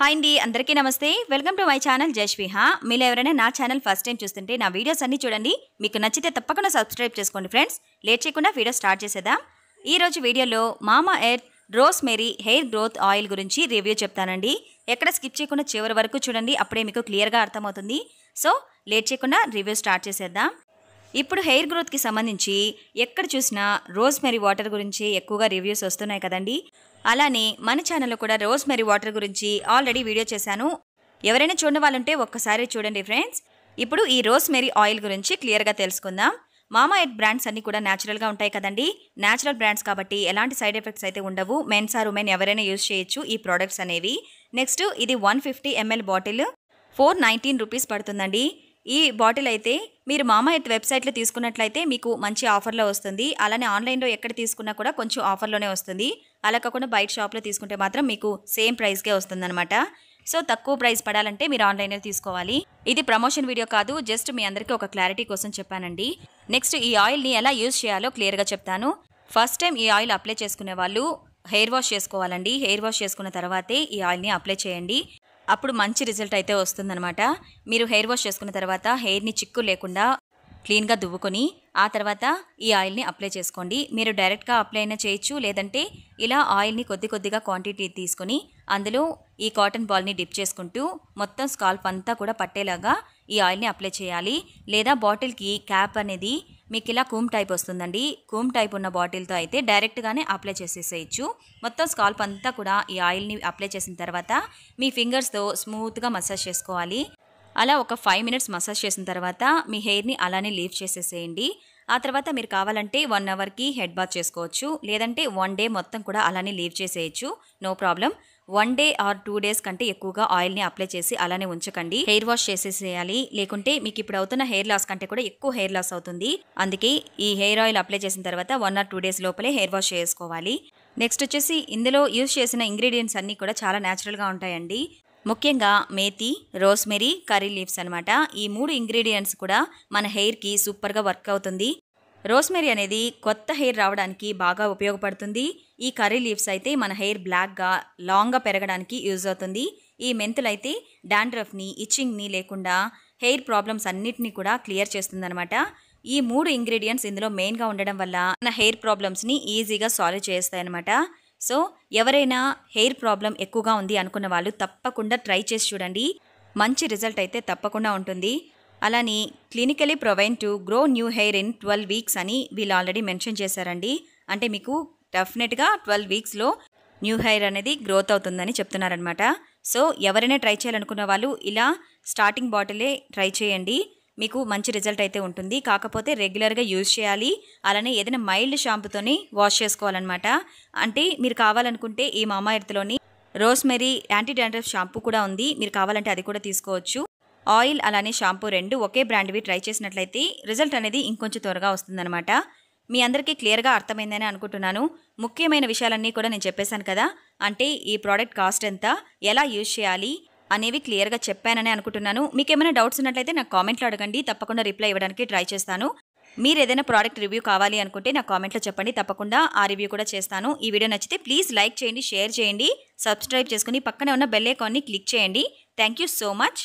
Hi అండి, అందరికీ నమస్తే. Welcome to my channel Jayashviha. మీరు ఎవరైనా నా ఛానల్ ఫస్ట్ టైం చూస్తుంటే నా వీడియోస్ అన్ని చూడండి. మీకు నచ్చితే తప్పకుండా సబ్స్క్రైబ్ చేసుకోండి ఫ్రెండ్స్. లేట్ చేయకుండా వీడియో స్టార్ట్ చేసేద్దాం. ఈరోజు వీడియోలో మామా earth rosemary hair growth oil గురించి రివ్యూ చెప్తానండి. ఎక్కడ స్కిప్ చేయకుండా చివరి వరకు చూడండి, అప్పుడే మీకు క్లియర్గా అర్థమవుతుంది. సో లేట్ చేయకుండా రివ్యూ స్టార్ట్ చేసేద్దాం. ఇప్పుడు హెయిర్ గ్రోత్కి సంబంధించి ఎక్కడ చూసినా రోస్మెరీ వాటర్ గురించి ఎక్కువగా రివ్యూస్ వస్తున్నాయి కదండి. అలానే మన ఛానల్లో కూడా రోస్మెరీ వాటర్ గురించి ఆల్రెడీ వీడియో చేశాను. ఎవరైనా చూడని వాళ్ళుంటే ఒక్కసారి చూడండి ఫ్రెండ్స్. ఇప్పుడు ఈ రోస్మెరీ ఆయిల్ గురించి క్లియర్గా తెలుసుకుందాం. మామా ఎర్త్ బ్రాండ్స్ అన్ని కూడా న్యాచురల్గా ఉంటాయి కదండి. న్యాచురల్ బ్రాండ్స్ కాబట్టి ఎలాంటి సైడ్ ఎఫెక్ట్స్ అయితే ఉండవు. మెన్స్ ఆర్ ఉమెన్ ఎవరైనా యూజ్ చేయొచ్చు ఈ ప్రోడక్ట్స్ అనేవి. నెక్స్ట్ ఇది 150 ml బాటిల్ 419 రూపీస్ పడుతుందండి. ఈ బాటిల్ అయితే మీరు మామా ఎర్త్ వెబ్సైట్లో తీసుకున్నట్లయితే మీకు మంచి ఆఫర్లో వస్తుంది. అలానే ఆన్లైన్లో ఎక్కడ తీసుకున్నా కూడా కొంచెం ఆఫర్లోనే వస్తుంది. అలా కాకుండా బయట షాప్లో తీసుకుంటే మాత్రం మీకు సేమ్ ప్రైస్కే వస్తుందన్నమాట. సో తక్కువ ప్రైస్ పడాలంటే మీరు ఆన్లైన్లో తీసుకోవాలి. ఇది ప్రమోషన్ వీడియో కాదు, జస్ట్ మీ అందరికీ ఒక క్లారిటీ కోసం చెప్పానండి. నెక్స్ట్ ఈ ఆయిల్ని ఎలా యూజ్ చేయాలో క్లియర్గా చెప్తాను. ఫస్ట్ టైం ఈ ఆయిల్ అప్లై చేసుకునే వాళ్ళు హెయిర్ వాష్ చేసుకోవాలండి. హెయిర్ వాష్ చేసుకున్న తర్వాతే ఈ ఆయిల్ని అప్లై చేయండి. అప్పుడు మంచి రిజల్ట్ అయితే వస్తుందన్నమాట. మీరు హెయిర్ వాష్ చేసుకున్న తర్వాత హెయిర్ని చిక్కు లేకుండా క్లీన్గా దువ్వుకొని ఆ తర్వాత ఈ ఆయిల్ని అప్లై చేసుకోండి. మీరు డైరెక్ట్గా అప్లై అయినా చేయొచ్చు, లేదంటే ఇలా ఆయిల్ని కొద్ది కొద్దిగా క్వాంటిటీ తీసుకొని అందులో ఈ కాటన్ బాల్ని డిప్ చేసుకుంటూ మొత్తం స్కాల్ప్ అంతా కూడా పట్టేలాగా ఈ ఆయిల్ని అప్లై చేయాలి. లేదా బాటిల్కి క్యాప్ అనేది మీకు ఇలా కూమ్ టైప్ వస్తుందండి. కూమ్ టైప్ ఉన్న బాటిల్తో అయితే డైరెక్ట్గానే అప్లై చేసేసేయచ్చు. మొత్తం స్కాల్ప్ అంతా కూడా ఈ ఆయిల్ని అప్లై చేసిన తర్వాత మీ ఫింగర్స్తో స్మూత్గా మసాజ్ చేసుకోవాలి. అలా ఒక 5 minutes మసాజ్ చేసిన తర్వాత మీ హెయిర్ని అలానే లీవ్ చేసేసేయండి. ఆ తర్వాత మీరు కావాలంటే 1 అవర్కి హెడ్ బాత్ చేసుకోవచ్చు, లేదంటే 1 డే మొత్తం కూడా అలానే లీవ్ చేసేయచ్చు, no problem. 1 day or 2 days కంటే ఎక్కువగా ఆయిల్ని అప్లై చేసి అలానే ఉంచకండి. హెయిర్ వాష్ చేసేసేయాలి, లేకుంటే మీకు ఇప్పుడు అవుతున్న హెయిర్ లాస్ కంటే కూడా ఎక్కువ హెయిర్ లాస్ అవుతుంది. అందుకే ఈ హెయిర్ ఆయిల్ అప్లై చేసిన తర్వాత 1 or 2 days లోపలే హెయిర్ వాష్ చేసుకోవాలి. నెక్స్ట్ వచ్చేసి ఇందులో యూజ్ చేసిన ఇంగ్రీడియంట్స్ అన్నీ కూడా చాలా న్యాచురల్గా ఉంటాయండి. ముఖ్యంగా మేతి, రోస్మెరీ, కర్రీ లీవ్స్ అనమాట. ఈ 3 ఇంగ్రీడియంట్స్ కూడా మన హెయిర్కి సూపర్గా వర్క్ అవుతుంది. రోస్మెరీ అనేది కొత్త హెయిర్ రావడానికి బాగా ఉపయోగపడుతుంది. ఈ కర్రీ లీవ్స్ అయితే మన హెయిర్ బ్లాక్గా లాంగ్గా పెరగడానికి యూజ్ అవుతుంది. ఈ మెంతులు అయితే డాండ్రఫ్ని, ఇచ్చింగ్ని లేకుండా హెయిర్ ప్రాబ్లమ్స్ అన్నిటినీ కూడా క్లియర్ చేస్తుందన్నమాట. ఈ 3 ఇంగ్రీడియంట్స్ ఇందులో మెయిన్గా ఉండడం వల్ల మన హెయిర్ ప్రాబ్లమ్స్ని ఈజీగా సాల్వ్ చేస్తాయన్నమాట. సో ఎవరైనా హెయిర్ ప్రాబ్లం ఎక్కువగా ఉంది అనుకున్న వాళ్ళు తప్పకుండా ట్రై చేసి చూడండి. మంచి రిజల్ట్ అయితే తప్పకుండా ఉంటుంది. అలానే clinically proven to grow new hair in 12 weeks అని వీళ్ళు ఆల్రెడీ మెన్షన్ చేశారండి. అంటే మీకు డెఫినెట్గా 12 weeksలో న్యూ హెయిర్ అనేది గ్రోత్ అవుతుందని చెప్తున్నారనమాట. సో ఎవరైనా ట్రై చేయాలనుకున్న వాళ్ళు ఇలా స్టార్టింగ్ బాటిలే ట్రై చేయండి. మీకు మంచి రిజల్ట్ అయితే ఉంటుంది. కాకపోతే రెగ్యులర్గా యూజ్ చేయాలి. అలానే ఏదైనా మైల్డ్ షాంపూతోని వాష్ చేసుకోవాలన్నమాట. అంటే మీరు కావాలనుకుంటే ఈ మామా ఎర్త్లోని రోస్మెరీ యాంటీ డాండ్రఫ్ షాంపూ కూడా ఉంది. మీరు కావాలంటే అది కూడా తీసుకోవచ్చు. ఆయిల్ అలానే షాంపూ 2 ఒకే బ్రాండ్వి ట్రై చేసినట్లయితే రిజల్ట్ అనేది ఇంకొంచెం త్వరగా వస్తుందన్నమాట. మీ అందరికీ క్లియర్గా అర్థమైందని అనుకుంటున్నాను. ముఖ్యమైన విషయాలన్నీ కూడా నేను చెప్పేశాను కదా. అంటే ఈ ప్రోడక్ట్ కాస్ట్ ఎంత, ఎలా యూజ్ చేయాలి అనేవి క్లియర్గా చెప్పానని అనుకుంటున్నాను. మీకు ఏమైనా డౌట్స్ ఉన్నట్లయితే నాకు కామెంట్లో అడగండి, తప్పకుండా రిప్లై ఇవ్వడానికి ట్రై చేస్తాను. మీరు ఏదైనా ప్రోడక్ట్ రివ్యూ కావాలి అనుకుంటే నాకు కామెంట్లో చెప్పండి, తప్పకుండా ఆ రివ్యూ కూడా చేస్తాను. ఈ వీడియో నచ్చితే ప్లీజ్ లైక్ చేయండి, షేర్ చేయండి, సబ్స్క్రైబ్ చేసుకుని పక్కనే ఉన్న బెల్ ఐకాన్ని క్లిక్ చేయండి. Thank you so much.